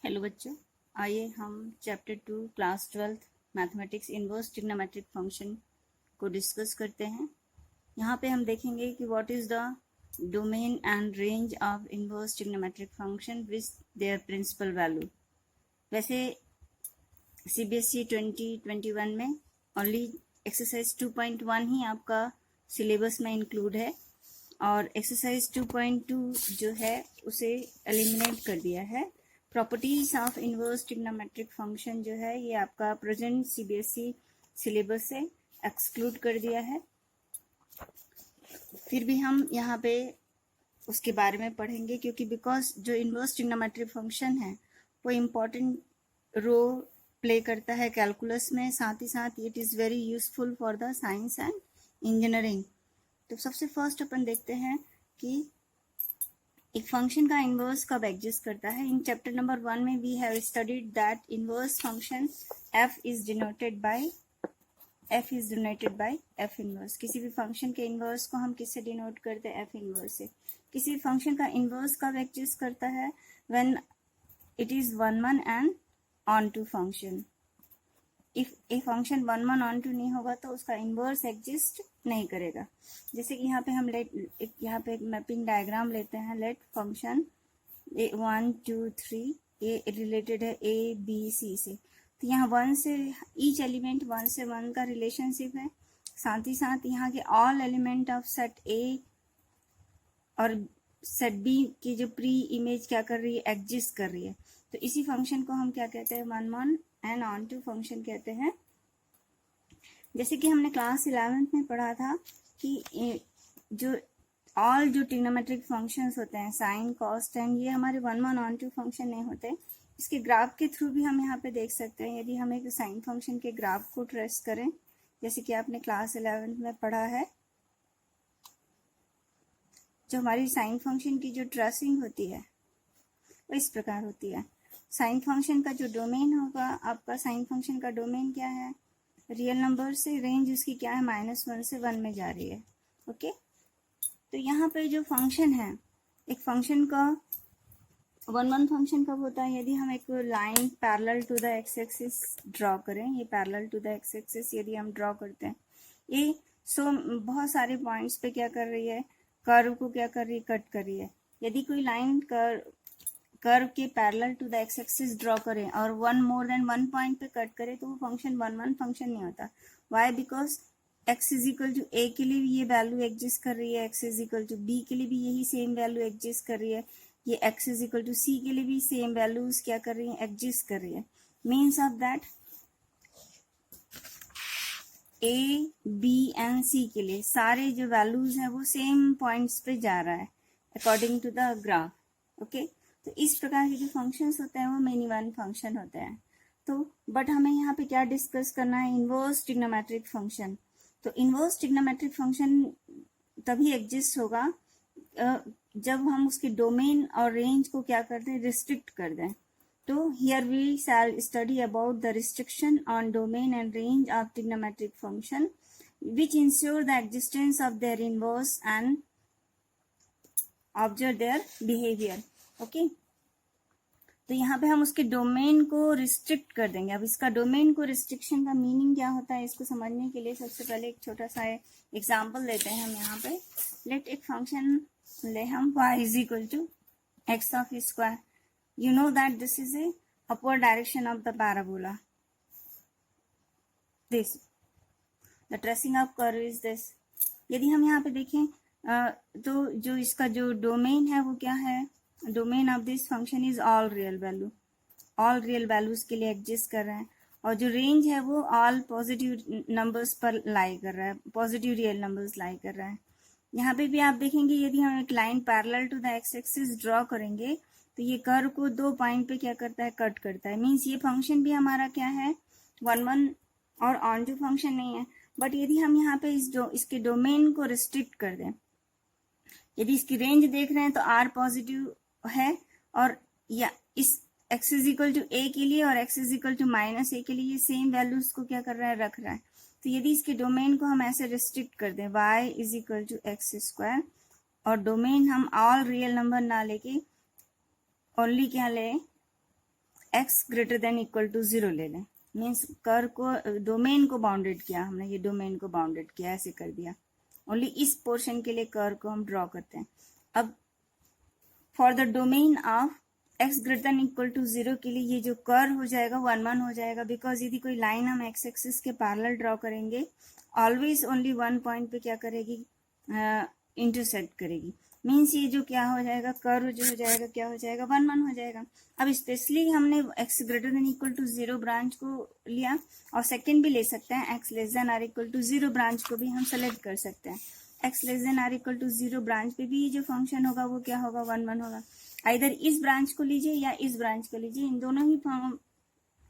Hello बच्चों, आइए हम chapter 2 class 12 mathematics inverse trigonometric function को डिस्कस करते हैं। यहाँ पे हम देखेंगे कि what is the domain and range of inverse trigonometric function with their principal value. वैसे सीबीएसई 2021 में ओनली एक्सरसाइज 2.1 ही आपका सिलेबस में इंक्लूड है और एक्सरसाइज 2.2 जो है उसे एलिमिनेट कर दिया है। Properties of inverse trigonometric function जो है ये आपका प्रेजेंट सीबीएसई सिलेबस से एक्सक्लूड कर दिया है। फिर भी हम यहाँ पे उसके बारे में पढ़ेंगे क्योंकि बिकॉज जो इनवर्स ट्रिग्नोमेट्रिक फंक्शन है वो इम्पोर्टेंट रोल प्ले करता है कैलकुलस में, साथ ही साथ it is very useful for the science and engineering. तो सबसे फर्स्ट अपन देखते हैं कि एक फंक्शन का इनवर्स कब एग्जिस्ट करता है। इन चैप्टर नंबर 1 में we have studied that inverse function f is denoted by f inverse. किसी भी फंक्शन के इनवर्स को हम किससे डिनोट करते हैं? f इनवर्स से। किसी भी फंक्शन का इनवर्स कब एग्जिस्ट करता है? When it is one and onto function. If a function one onto नहीं होगा तो उसका इनवर्स एग्जिस्ट नहीं करेगा। जैसे कि यहाँ पे हम यहाँ पे एक मैपिंग डायग्राम लेते हैं। लेट फंक्शन 1 2 3 ये रिलेटेड है ए बी सी से, तो यहाँ 1 से ईच एलिमेंट 1 से 1 का रिलेशनशिप है। साथ ही साथ यहाँ के ऑल एलिमेंट ऑफ सेट ए और सेट बी की जो प्री इमेज क्या कर रही है? एग्जिस्ट कर रही है। तो इसी फंक्शन को हम क्या कहते हैं? One and onto function कहते हैं। जैसे कि हमने क्लास 11th में पढ़ा था कि जो ट्रिग्नोमेट्रिक फंक्शंस होते हैं साइन कॉस टेन, ये हमारे वन ऑन टू फंक्शन नहीं होते। इसके ग्राफ के थ्रू भी हम यहाँ पे देख सकते हैं। यदि हम एक साइन फंक्शन के ग्राफ को ट्रेस करें, जैसे कि आपने क्लास 11th में पढ़ा है, जो हमारी साइन फंक्शन की जो ट्रेसिंग होती है वो इस प्रकार होती है। साइन फंक्शन का जो डोमेन होगा, आपका साइन फंक्शन का डोमेन क्या है? रियल नंबर से रेंज उसकी क्या है? -1 से 1 में जा रही है। ओके, तो यहाँ पे जो फंक्शन है, एक फंक्शन का वन फंक्शन कब होता है? यदि हम एक line parallel to the x axis draw करें। ये parallel to the x axis यदि हम ड्रॉ करते हैं, ये बहुत सारे पॉइंट्स पे क्या कर रही है? कर्व को क्या कर रही है? कट कर रही है। यदि कोई लाइन कर्व के parallel to the x axis draw करें और मोर देन वन पॉइंट पे कट करे तो वो फंक्शन वन फंक्शन नहीं होता। Why? Because x is equal to a के लिए भी ये वैल्यू एग्जिस्ट कर रही है, x is equal to b के लिए भी यही सेम वैल्यू एग्जिस्ट कर रही है, ये x इज इक्वल टू सी के लिए भी सेम वैल्यूज क्या कर रही है? एग्जिस्ट कर रही है। Means of that a b and c के लिए सारे जो वैल्यूज हैं वो सेम पॉइंट्स पे जा रहा है according to the graph. Okay, तो इस प्रकार के जो फंक्शंस होते हैं वो मेनी वन फंक्शन होते हैं। तो बट हमें यहाँ पे क्या डिस्कस करना है? Inverse trigonometric function. तो इनवर्स ट्रिग्नोमेट्रिक फंक्शन तभी एग्जिस्ट होगा जब हम उसके डोमेन और रेंज को क्या कर दें? रिस्ट्रिक्ट कर दें। तो here we shall study about the restriction on domain and range of trigonometric function which ensure the existence of their inverse and observe their behaviour. Okay, तो यहाँ पे हम उसके डोमेन को रिस्ट्रिक्ट कर देंगे। अब इसका डोमेन को रिस्ट्रिक्शन का मीनिंग क्या होता है, इसको समझने के लिए सबसे पहले एक छोटा सा एग्जांपल लेते हैं हम यहाँ पे। लेट एक फंक्शन ले हम y is equal to x of square. You know that this is a upward direction of the parabola. This the tracing of curve is this. यदि हम यहाँ पे देखें तो जो इसका जो डोमेन है वो क्या है? Domain of this function is all real value. All real values के लिए एग्जिस्ट कर रहा है। और जो रेंज है वो ऑल पॉजिटिव नंबर्स पर लाई कर रहा है, पॉजिटिव रियल नंबर्स लाई कर रहा है। यहाँ पे भी आप देखेंगे यदि हम एक line parallel to the x axis draw करेंगे तो ये कर्व को 2 पॉइंट पे क्या करता है? कट करता है। मीन्स ये फंक्शन भी हमारा क्या है? वन और ऑन टू फंक्शन नहीं है। बट यदि हम यहाँ पे इसके डोमेन को रिस्ट्रिक्ट कर दें, यदि इसकी रेंज देख रहे हैं तो आर पॉजिटिव है और या इस x is equal to a के लिए और x is equal to -a के लिए ये सेम वैल्यूज को क्या कर रहा है? रख रहा है। तो यदि इसके डोमेन को हम ऐसे रिस्ट्रिक्ट कर दें y is equal to x square और डोमेन हम ऑल रियल नंबर ना लेके ओनली क्या ले? X greater than equal to 0 ले लें, मीन्स कर को डोमेन को बाउंडेड किया हमने, ये डोमेन को बाउंडेड किया, ऐसे कर दिया। ओनली इस पोर्शन के लिए कर को हम ड्रॉ करते हैं। अब for the domain of x greater than equal to 0 के लिए ये जो कर हो जाएगा 1 1 हो जाएगा, बिकॉज यदि कोई लाइन हम एक्स एक्सिस के पैरेलल ड्रॉ करेंगे ऑलवेज ओनली वन पॉइंट पे क्या करेगी, इंटरसेक्ट करेगी। मीन्स ये जो क्या हो जाएगा, कर्व जो हो जाएगा क्या हो जाएगा, 1 1 हो जाएगा। अब स्पेशली हमने x greater than equal to 0 branch को लिया, और सेकंड भी ले सकते हैं, x less than or equal to 0 branch को भी हम सेलेक्ट कर सकते हैं। X less than or equal to 0 branch पे भी जो फंक्शन होगा वो क्या होगा, 1 1 होगा। आइदर इस ब्रांच को लीजिए या इस ब्रांच को लीजिए, इन दोनों ही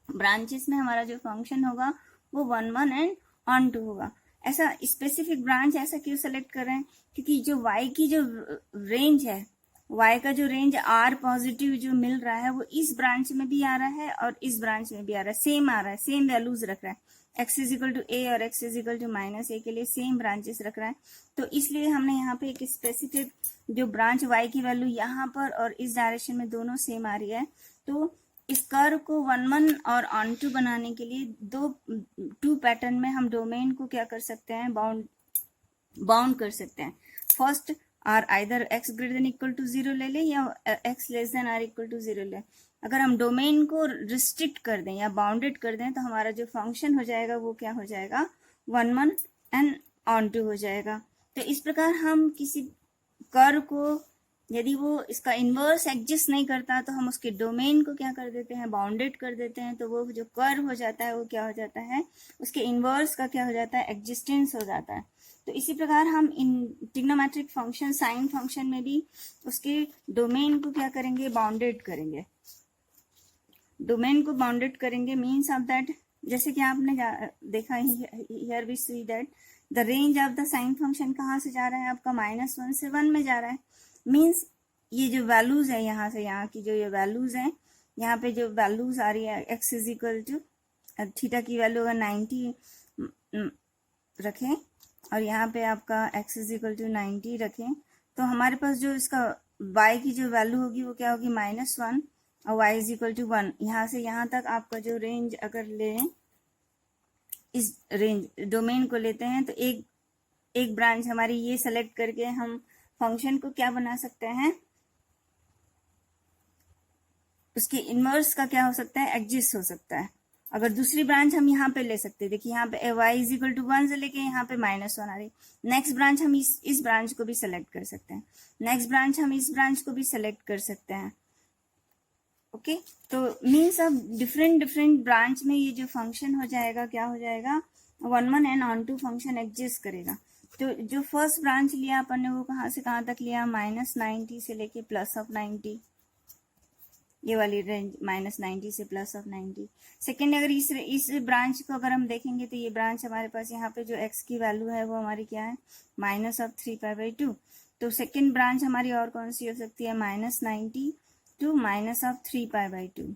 ब्रांचेस में हमारा जो फंक्शन होगा वो 1 1 एंड ऑन टू होगा। ऐसा स्पेसिफिक ब्रांच ऐसा क्यों सेलेक्ट कर रहे हैं, क्योंकि जो y की जो रेंज है, y का जो रेंज r पॉजिटिव जो मिल रहा है वो इस ब्रांच में भी आ रहा है और इस ब्रांच में भी आ रहा है, सेम आ रहा है, सेम वैल्यूज रख रहा है। x is equal to a और x is equal to minus a के लिए सेम ब्रांचेस रख रहा है। तो इसलिए हमने यहाँ पे एक स्पेसिफिक जो ब्रांच y की वैल्यू यहाँ पर और इस डायरेक्शन में दोनों सेम आ रही है, तो इस कर्व को 1 1 और ऑन टू बनाने के लिए टू पैटर्न में हम डोमेन को क्या कर सकते हैं, बाउंड कर सकते हैं। First or either x greater than equal to 0 ले लें या x less than or equal to 0 ले। अगर हम डोमेन को रिस्ट्रिक्ट कर दें या बाउंडेड कर दें तो हमारा जो फंक्शन हो जाएगा वो क्या हो जाएगा, 1 1 एंड ऑन टू हो जाएगा। तो इस प्रकार हम किसी कर्व को यदि वो इसका इन्वर्स एग्जिस्ट नहीं करता तो हम उसके डोमेन को क्या कर देते हैं, बाउंडेड कर देते हैं। तो वो जो कर्व हो जाता है वो क्या हो जाता है, उसके इन्वर्स का क्या हो जाता है, एग्जिस्टेंस हो जाता है। तो इसी प्रकार हम इन ट्रिग्नोमेट्रिक फंक्शन, साइन फंक्शन में भी उसके डोमेन को क्या करेंगे, बाउंडेड करेंगे। डोमेन को बाउंडेड करेंगे मीन्स ऑफ दैट, जैसे कि आपने देखा here we see that the range of the sine function कहाँ से जा रहा है आपका, -1 से 1 में जा रहा है। मीन्स ये जो वैल्यूज है यहाँ से यहाँ की जो ये वैल्यूज है, यहाँ पे जो वैल्यूज आ रही है x is equal to theta की वैल्यू अगर 90 रखें और यहाँ पे आपका एक्स इज इक्वल टू 90 रखें, तो हमारे पास जो इसका y की जो वैल्यू होगी वो क्या होगी, -1 और y इज इक्वल टू 1। यहाँ से यहाँ तक आपका जो रेंज अगर लें, इस रेंज डोमेन को लेते हैं तो एक ब्रांच हमारी ये सेलेक्ट करके हम फंक्शन को क्या बना सकते हैं, उसके इनवर्स का क्या हो सकता है, एग्जिस्ट हो सकता है। अगर दूसरी ब्रांच हम यहाँ पे ले सकते हैं, देखिए यहाँ पे y इज इक्वल टू 1 से लेके यहाँ पे -1 आ रही। नेक्स्ट ब्रांच हम इस ब्रांच को भी सेलेक्ट कर सकते हैं, नेक्स्ट ब्रांच हम इस ब्रांच को भी सेलेक्ट कर सकते हैं। ओके, तो मीन्स अब डिफरेंट ब्रांच में ये जो फंक्शन हो जाएगा क्या हो जाएगा, 1 1 and onto function exist करेगा। तो जो फर्स्ट ब्रांच लिया अपन ने वो कहाँ से कहाँ तक लिया, -90 से लेके +90, ये वाली रेंज -90 से +90। सेकेंड अगर इस ब्रांच को अगर हम देखेंगे तो ये ब्रांच हमारे पास यहाँ पे जो x की वैल्यू है वो हमारी क्या है, -3π/2। तो सेकेंड ब्रांच हमारी और कौन सी हो सकती है, -90 to -3π/2।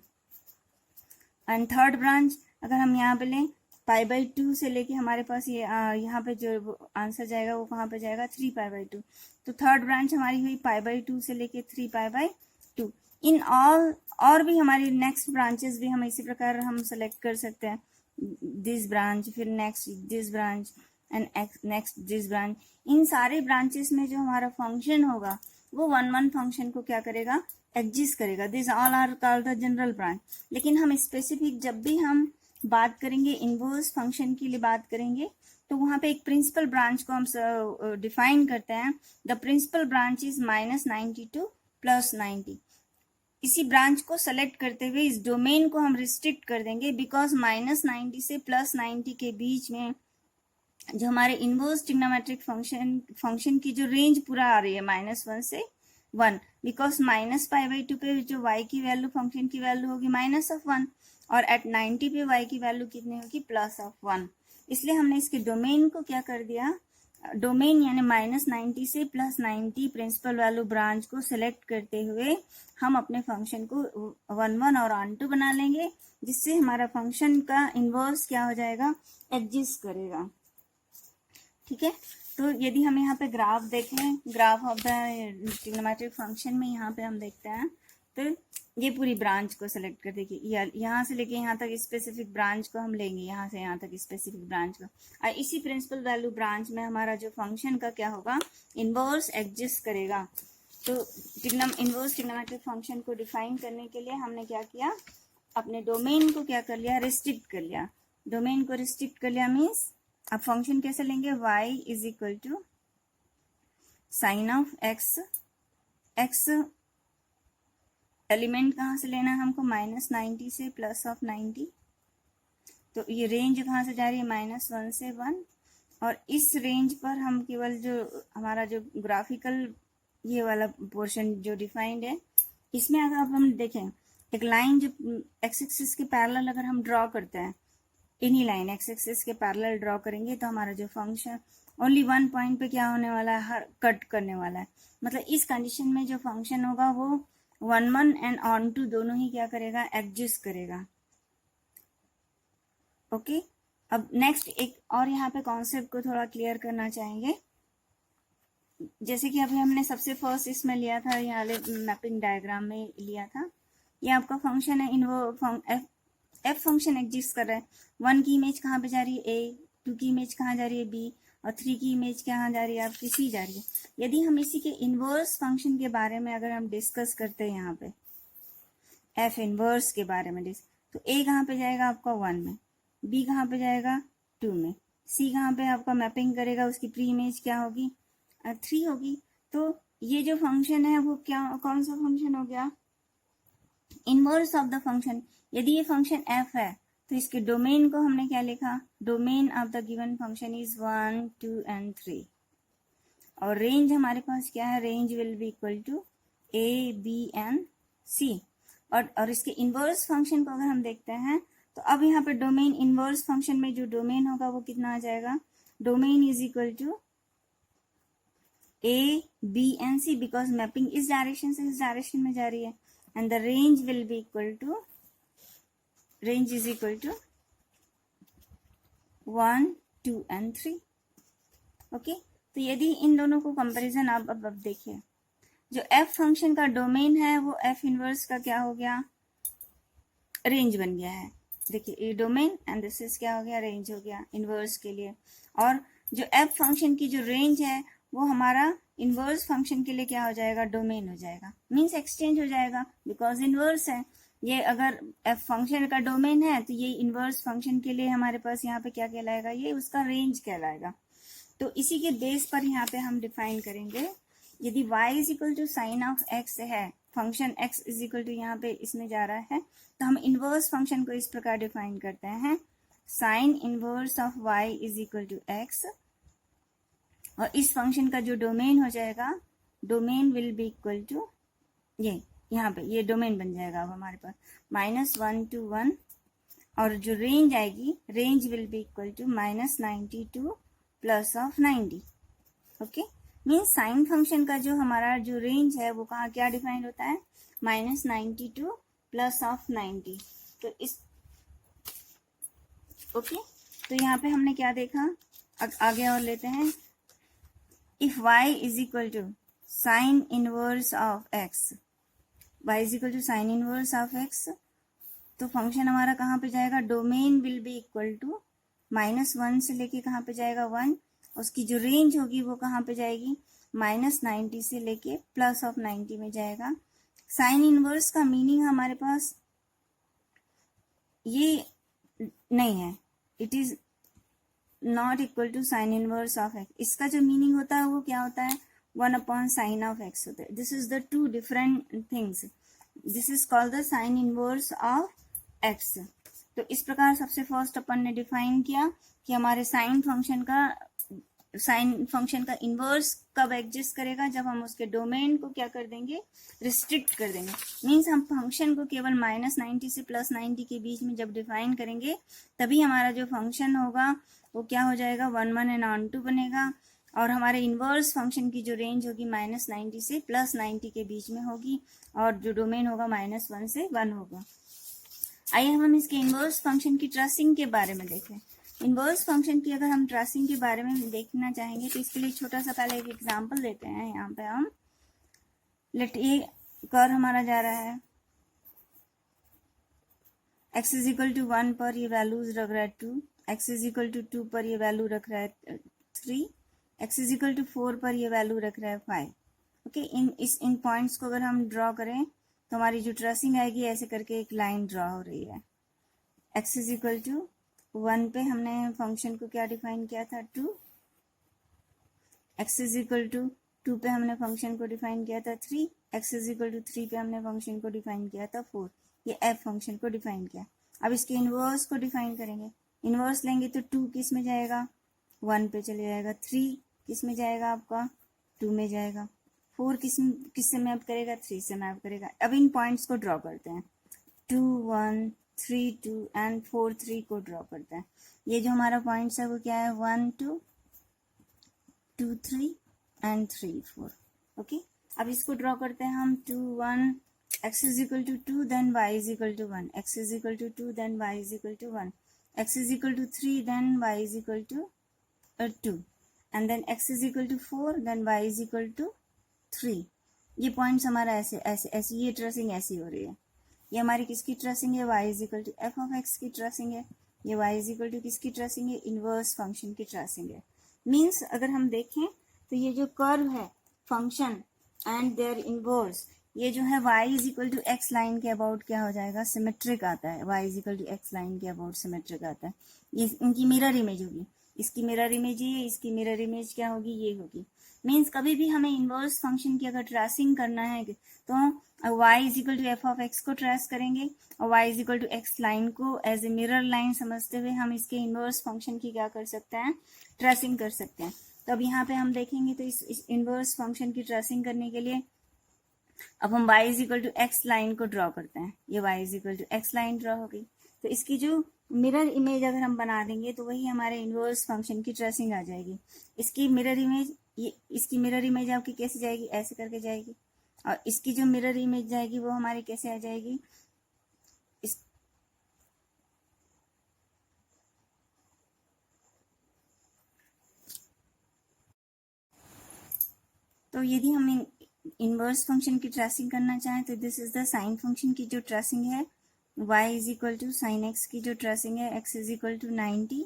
एंड थर्ड ब्रांच अगर हम यहाँ पे लें π/2 से लेके हमारे पास ये यहाँ पे जो आंसर जाएगा वो कहाँ पे जाएगा, 3π/2। तो थर्ड ब्रांच हमारी हुई π/2 से लेके 3π/2। इन ऑल और भी हमारी नेक्स्ट ब्रांचेस भी हम इसी प्रकार हम सेलेक्ट कर सकते हैं, दिस ब्रांच, फिर next this branch and next this branch. इन सारे ब्रांचेस में जो हमारा फंक्शन होगा वो 1 1 फंक्शन को क्या करेगा, एग्जिस्ट करेगा। This all are called the general branch. लेकिन हम स्पेसिफिक जब भी हम बात करेंगे इनवर्स फंक्शन के लिए बात करेंगे तो वहां पे एक प्रिंसिपल ब्रांच को हम डिफाइन करते हैं। The principal branch is -90 to +90। इसी ब्रांच को सेलेक्ट करते हुए इस डोमेन को हम रिस्ट्रिक्ट कर देंगे, बिकॉज -90 से +90 के बीच में जो हमारे इनवर्स ट्रिग्नोमेट्रिक फंक्शन की जो रेंज पूरा आ रही है -1 से 1, बिकॉज -π/2 पे जो y की वैल्यू फंक्शन की वैल्यू होगी -1 और एट 90 पे y की वैल्यू कितनी होगी, +1। इसलिए हमने इसके डोमेन को क्या कर दिया, डोमेन यानी -90 से +90 प्रिंसिपल वैल्यू ब्रांच को सिलेक्ट करते हुए हम अपने फंक्शन को 1 1 और ऑन टू बना लेंगे, जिससे हमारा फंक्शन का इनवर्स क्या हो जाएगा, एग्जिस्ट करेगा। ठीक है, तो यदि हम यहाँ पे ग्राफ देखें, graph of the trigonometric function में यहाँ पे हम देखते हैं तो ये पूरी ब्रांच को सेलेक्ट कर देखिए, यहाँ से लेके यहाँ तक स्पेसिफिक ब्रांच को हम लेंगे, यहाँ से यहाँ तक स्पेसिफिक ब्रांच को, और इसी प्रिंसिपल वैल्यू ब्रांच में हमारा जो फंक्शन का क्या होगा, इनवर्स एग्जिस्ट करेगा। तो इनवर्स ट्रिग्नोमेट्रिक फंक्शन को डिफाइन करने के लिए हमने क्या किया, अपने डोमेन को क्या कर लिया, रिस्ट्रिक्ट कर लिया। डोमेन को रिस्ट्रिक्ट कर लिया मीन्स अब फंक्शन कैसे लेंगे, y is equal to sine of x, x element कहाँ से लेना है हमको, -90 से +90। तो ये रेंज कहाँ से जा रही है, -1 से 1, और इस रेंज पर हम केवल जो हमारा जो ग्राफिकल ये वाला पोर्शन जो डिफाइंड है, इसमें अगर अब हम देखें एक लाइन जो एक्स एक्सिस के पैरेलल अगर हम ड्रॉ करते हैं, इन्हीं लाइन एक्स एक्सिस के पैरेलल ड्रॉ करेंगे तो हमारा जो फंक्शन ओनली वन पॉइंट पे क्या होने वाला है, हर कट करने वाला है। मतलब इस कंडीशन में जो फंक्शन होगा वो 1 एंड ऑन टू दोनों ही क्या करेगा, एग्जिस्ट करेगा। ओके, अब नेक्स्ट एक और यहाँ पे कॉन्सेप्ट को थोड़ा क्लियर करना चाहेंगे। जैसे कि अभी हमने सबसे फर्स्ट इसमें लिया था, यहाँ मैपिंग डायग्राम में लिया था, ये आपका फंक्शन है, इन वो एफ फंक्शन एग्जिस्ट कर रहा है। 1 की इमेज कहाँ पे जा रही है, ए, 2 की इमेज कहाँ जा रही है, बी, और 3 की इमेज कहाँ जा रही है, आपकी सी जा रही है। यदि हम इसी के इनवर्स फंक्शन के बारे में अगर हम डिस्कस करते हैं यहाँ पे एफ इनवर्स के बारे में, तो ए कहाँ पे जाएगा आपका 1 में, बी कहाँ पे जाएगा 2 में, सी कहाँ पे आपका मैपिंग करेगा, उसकी प्री इमेज क्या होगी 3 होगी। तो ये जो फंक्शन है वो क्या, कौन सा फंक्शन हो गया, इनवर्स ऑफ द फंक्शन। यदि ये फंक्शन एफ है तो इसके डोमेन को हमने क्या लिखा, domain of the given function is 1, 2 and 3, और रेंज हमारे पास क्या है, range will be equal to a, b and c. और इसके इनवर्स फंक्शन को अगर हम देखते हैं तो अब यहाँ पे डोमेन इनवर्स फंक्शन में जो डोमेन होगा वो कितना आ जाएगा, domain is equal to a, b and c, because mapping इस डायरेक्शन से इस डायरेक्शन में जा रही है, and the range will be equal to, range is equal to 1, 2 and 3। Okay, तो यदि इन दोनों को कंपैरिजन आप अब देखिए, जो f फंक्शन का डोमेन है वो f इनवर्स का क्या हो गया, रेंज बन गया है। देखिए ये डोमेन एंड दिस इज क्या हो गया, रेंज हो गया इनवर्स के लिए। और जो f फंक्शन की जो रेंज है वो हमारा इनवर्स फंक्शन के लिए क्या हो जाएगा, डोमेन हो जाएगा, मीन्स एक्सचेंज हो जाएगा, बिकॉज इनवर्स है। ये अगर एफ फंक्शन का डोमेन है तो ये इनवर्स फंक्शन के लिए हमारे पास यहाँ पे क्या कहलाएगा, ये उसका रेंज कहलाएगा। तो इसी के बेस पर यहाँ पे हम डिफाइन करेंगे, यदि y is equal to sine of x है, function x is equal to यहाँ पे इसमें जा रहा है, तो हम इनवर्स फंक्शन को इस प्रकार डिफाइन करते हैं, sine inverse of y is equal to x, और इस फंक्शन का जो डोमेन हो जाएगा, domain will be equal to ये यहाँ पे ये डोमेन बन जाएगा अब हमारे पास -1 to 1, और जो रेंज आएगी, range will be equal to -90 to +90। Okay, means sine function का जो हमारा जो रेंज है वो कहाँ क्या डिफाइंड होता है, -90 to +90। तो इस ओके, तो यहाँ पे हमने क्या देखा, आगे और लेते हैं, if y is equal to sin inverse of x, y is equal to sin inverse of x, तो फंक्शन हमारा कहाँ पे जाएगा, domain will be equal to -1 से लेके कहाँ पे जाएगा 1, उसकी जो रेंज होगी वो कहाँ पे जाएगी, -90 से लेके +90 में जाएगा। साइन इनवर्स का मीनिंग हमारे पास ये नहीं है, it is not equal to sine inverse of x. इसका जो मीनिंग होता है वो क्या होता है, 1/sin ऑफ एक्स होता है। This is the two different things, this is called the sign inverse of x. तो इस प्रकार सबसे फर्स्ट अपन ने डिफाइन किया कि हमारे साइन फंक्शन का इनवर्स कब एग्जिस्ट करेगा, जब हम उसके डोमेन को क्या कर देंगे, रिस्ट्रिक्ट कर देंगे। मीन्स हम फंक्शन को केवल -90 से +90 के बीच में जब डिफाइन करेंगे तभी हमारा जो फंक्शन होगा वो क्या हो जाएगा, 1, 1 एंड ऑन टू बनेगा, और हमारे इनवर्स फंक्शन की जो रेंज होगी -90 से +90 के बीच में होगी, और जो डोमेन होगा -1 से 1 होगा। आइए हम इसके इनवर्स फंक्शन की ट्रेसिंग के बारे में देखें। इनवर्स फंक्शन की अगर हम ट्रेसिंग के बारे में देखना चाहेंगे तो इसके लिए छोटा सा पहले एक एग्जांपल लेते हैं। यहाँ पे हम लेट ये कर्व हमारा जा रहा है x इज इक्वल टू 1 पर ये वैल्यूज रख रहा है 2, x इज इक्वल टू 2 पर ये वैल्यू रख रहा है 3, x इज इक्वल टू 4 पर ये वैल्यू रख रहा है 5। ओके, इन पॉइंट्स को अगर हम ड्रॉ करें तो हमारी जो ट्रेसिंग आएगी ऐसे करके एक लाइन ड्रॉ हो रही है। x इज इक्वल टू 1 पे हमने फंक्शन को क्या डिफाइन किया था 2, x इज इक्वल टू 2 पे हमने फंक्शन को डिफाइन किया था 3, x इज इक्वल टू 3 पे हमने फंक्शन को डिफाइन किया था 4। ये f फंक्शन को डिफाइन किया। अब इसके इनवर्स को डिफाइन करेंगे। इनवर्स लेंगे तो 2 किस में जाएगा 1 पे चले जाएगा, 3 किस में जाएगा आपका 2 में जाएगा, 4 किस से मैप करेगा 3 से मैप करेगा। अब इन पॉइंट्स को ड्रॉ करते हैं 2 1 3 2 एंड 4 3 को ड्रॉ करते हैं। ये जो हमारा पॉइंट्स है वो क्या है 1 2 2 3 एंड 3 4। ओके, अब इसको ड्रॉ करते हैं हम 2 1 x is equal to 2 then y is equal to 1, x is equal to 2 then y is equal to 1, x is equal to 3 then y is equal to 2 and then x is equal to 4 then y is equal to 3। ये points हमारा ऐसे ऐसे ऐसे ये tracing ऐसी हो रही है। ये हमारी किसकी ट्रेसिंग है y is equal to f of x की ट्रेसिंग है। ये y is equal to किसकी ट्रेसिंग है इनवर्स फंक्शन की ट्रेसिंग है। मीन्स अगर हम देखें तो ये जो कर्व है फंक्शन एंड देयर इनवर्स, ये जो है y is equal to x line के अबाउट क्या हो जाएगा सिमेट्रिक आता है। y is equal to x line के अबाउट सिमेट्रिक आता है। ये इनकी मिरर इमेज होगी, इसकी मिरर इमेज ये, इसकी मिरर इमेज क्या होगी ये होगी। मीन्स कभी भी हमें इनवर्स फंक्शन की अगर ट्रेसिंग करना है तो y is equal to f of x को ट्रेस करेंगे और y is equal to x line को एज ए मिरर लाइन समझते हुए हम इसके इनवर्स फंक्शन की क्या कर सकते हैं ट्रेसिंग कर सकते हैं। तो अब यहाँ पे हम देखेंगे तो इस इनवर्स फंक्शन की ट्रेसिंग करने के लिए अब हम y is equal to x line को ड्रॉ करते हैं। ये y is equal to x line draw हो गई तो इसकी जो मिरर इमेज अगर हम बना देंगे तो वही हमारे इनवर्स फंक्शन की ट्रेसिंग आ जाएगी। इसकी मिरर इमेज इसकी मिरर इमेज आपकी कैसे जाएगी ऐसे करके जाएगी और इसकी जो मिरर इमेज जाएगी वो हमारी कैसे आ जाएगी इस तो यदि हम इनवर्स फंक्शन की ट्रेसिंग करना चाहें तो this is the sine function की जो ट्रेसिंग है y is equal to sine x की जो ट्रेसिंग है x इज इक्वल टू 90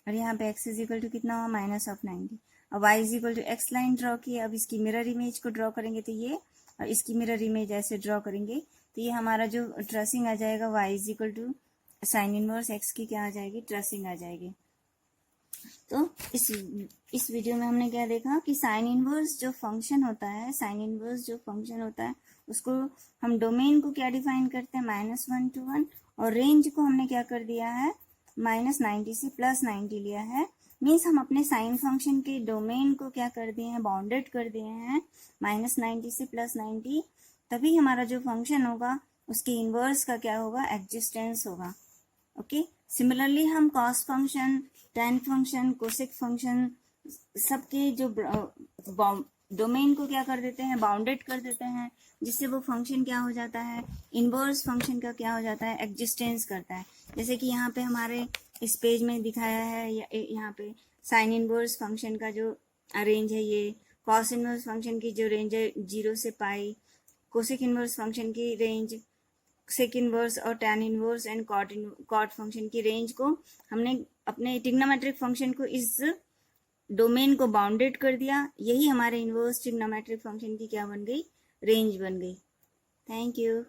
और यहाँ पे x इज इक्वल टू कितना हुआ माइनस ऑफ 90 और y is equal to x line draw की। अब इसकी मिरर इमेज को ड्रॉ करेंगे तो ये और इसकी मिरर इमेज ऐसे ड्रॉ करेंगे तो ये हमारा जो ट्रेसिंग आ जाएगा y is equal to sine inverse x की क्या आ जाएगी ट्रेसिंग आ जाएगी। तो इस वीडियो में हमने क्या देखा कि साइन इनवर्स जो फंक्शन होता है, साइन इनवर्स जो फंक्शन होता है उसको हम डोमेन को क्या डिफाइन करते हैं -1 to 1 और रेंज को हमने क्या कर दिया है -90 से +90 लिया है। मीन्स हम अपने साइन फंक्शन के डोमेन को क्या कर दिए हैं बाउंडेड कर दिए हैं -90 से +90, तभी हमारा जो फंक्शन होगा उसके इनवर्स का क्या होगा एग्जिस्टेंस होगा। ओके, सिमिलरली हम cos function tan function cosec function सबके जो डोमेन को क्या कर देते हैं बाउंडेड कर देते हैं जिससे वो फंक्शन क्या हो जाता है इनवर्स फंक्शन का क्या हो जाता है एग्जिस्टेंस करता है। जैसे कि यहाँ पे हमारे इस पेज में दिखाया है यहाँ पे साइन इनवर्स फंक्शन का जो रेंज है ये, कॉस इनवर्स फंक्शन की जो रेंज है 0 से पाई, कोसेक इनवर्स फंक्शन की रेंज, सेक इनवर्स और tan inverse and cot function की रेंज को हमने अपने ट्रिग्नोमेट्रिक फंक्शन को इस डोमेन को बाउंडेड कर दिया। यही हमारे इनवर्स ट्रिग्नोमेट्रिक फंक्शन की क्या बन गई रेंज बन गई। Thank you.